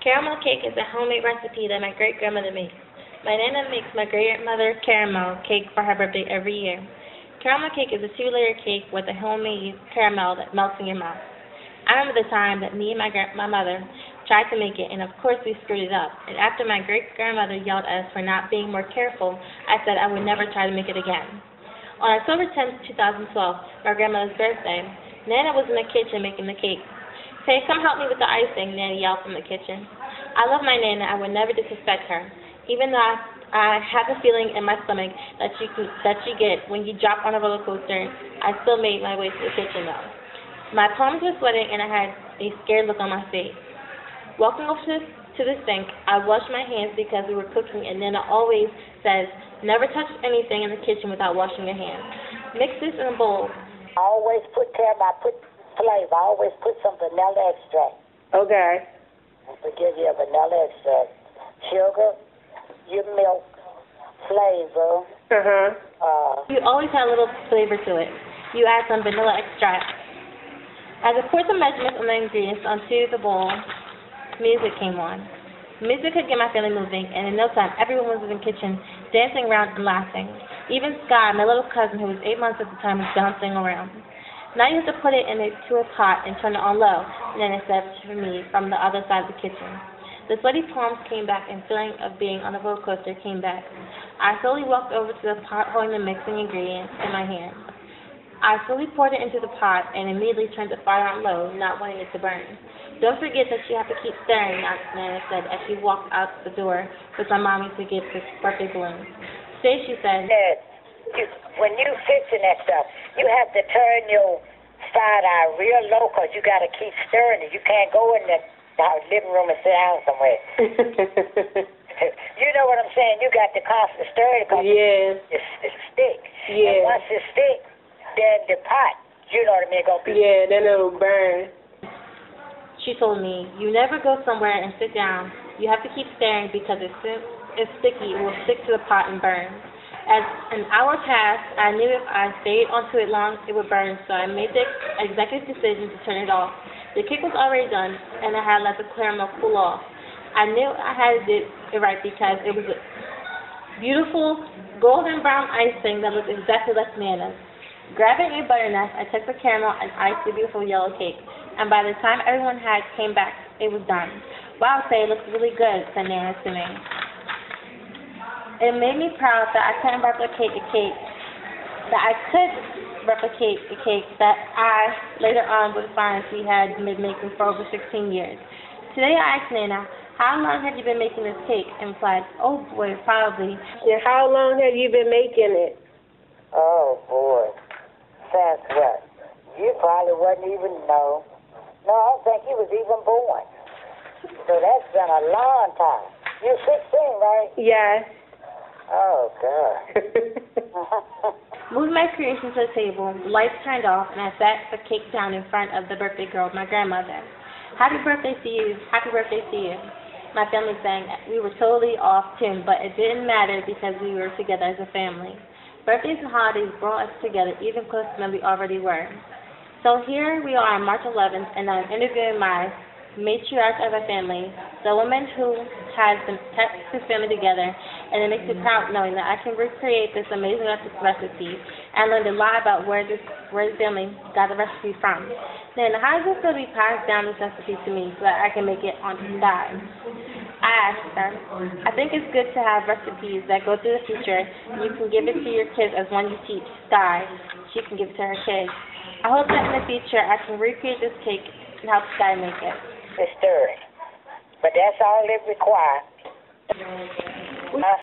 Caramel cake is a homemade recipe that my great-grandmother makes. My Nana makes my great-grandmother caramel cake for her birthday every year. Caramel cake is a two-layer cake with a homemade caramel that melts in your mouth. I remember the time that me and my mother tried to make it, and of course we screwed it up. And after my great-grandmother yelled at us for not being more careful, I said I would never try to make it again. On October 10, 2012, my grandmother's birthday, Nana was in the kitchen making the cake. "Hey, come help me with the icing," Nana yelled from the kitchen. I love my Nana. I would never disrespect her. Even though I have a feeling in my stomach that you get when you drop on a roller coaster, I still made my way to the kitchen though. My palms were sweating and I had a scared look on my face. Walking over to the sink, I washed my hands because we were cooking, and Nana always says, "Never touch anything in the kitchen without washing your hands." Mix this in a bowl. I always put caramel, I put flavor. I always put some vanilla extract. Okay. To give you a vanilla extract. Sugar, your milk, flavor. You always add a little flavor to it. You add some vanilla extract. As I poured the measurements on the ingredients onto the bowl, music came on. Music could get my family moving, and in no time, everyone was in the kitchen, dancing around and laughing. Even Sky, my little cousin, who was 8 months at the time, was bouncing around. "Now you have to put it into a pot and turn it on low," Nana said to me from the other side of the kitchen. The sweaty palms came back, and feeling of being on a roller coaster came back. I slowly walked over to the pot, holding the mixing ingredients in my hand. I slowly poured it into the pot and immediately turned the fire on low, not wanting it to burn. "Don't forget that you have to keep stirring," Nana said as she walked out the door with my mommy to get the birthday balloons. "Stay," she said. When you fixing that stuff, you have to turn your fire down real low because you got to keep stirring it. You can't go in the living room and sit down somewhere. You know what I'm saying? You got to constantly stir it because it's stick. Yeah. And once it stick, then the pot, you know what I mean, going to be... Yeah, then it'll burn. She told me, "You never go somewhere and sit down. You have to keep stirring because it's sticky. It will stick to the pot and burn." As an hour passed, I knew if I stayed onto it long, it would burn, so I made the executive decision to turn it off. The cake was already done, and I had let the caramel cool off. I knew I had it right because it was a beautiful golden brown icing that looked exactly like Nana's. Grabbing a butter knife, I took the caramel and iced the beautiful yellow cake, and by the time everyone came back, it was done. "Wow, Say, it looks really good," said Nana to me. It made me proud that I could replicate a cake that I later on would find she had been making for over 16 years. Today I asked Nana, "How long have you been making this cake?" and replied, "Oh boy, probably." And how long have you been making it? Oh, boy. Since what? You probably wasn't even know. No, I don't think you was even born. So that's been a long time. You're 16, right? Yes. Oh, God. Moved my creation to the table, the lights turned off, and I sat the cake down in front of the birthday girl, my grandmother. "Happy birthday to you. Happy birthday to you." My family sang. We were totally off tune, but it didn't matter because we were together as a family. Birthdays and holidays brought us together even closer than we already were. So here we are on March 11th, and I'm interviewing my matriarch of our family, the woman who has kept this family together, and it makes me proud knowing that I can recreate this amazing recipe and learn a lot about where the family got the recipe from. Then how is this going to be passed down this recipe to me so that I can make it on Sky? I asked her, "I think it's good to have recipes that go to the future, and you can give it to your kids as one you teach Sky. She can give it to her kids. I hope that in the future I can recreate this cake and help Sky make it." It's stirring. But that's all it requires.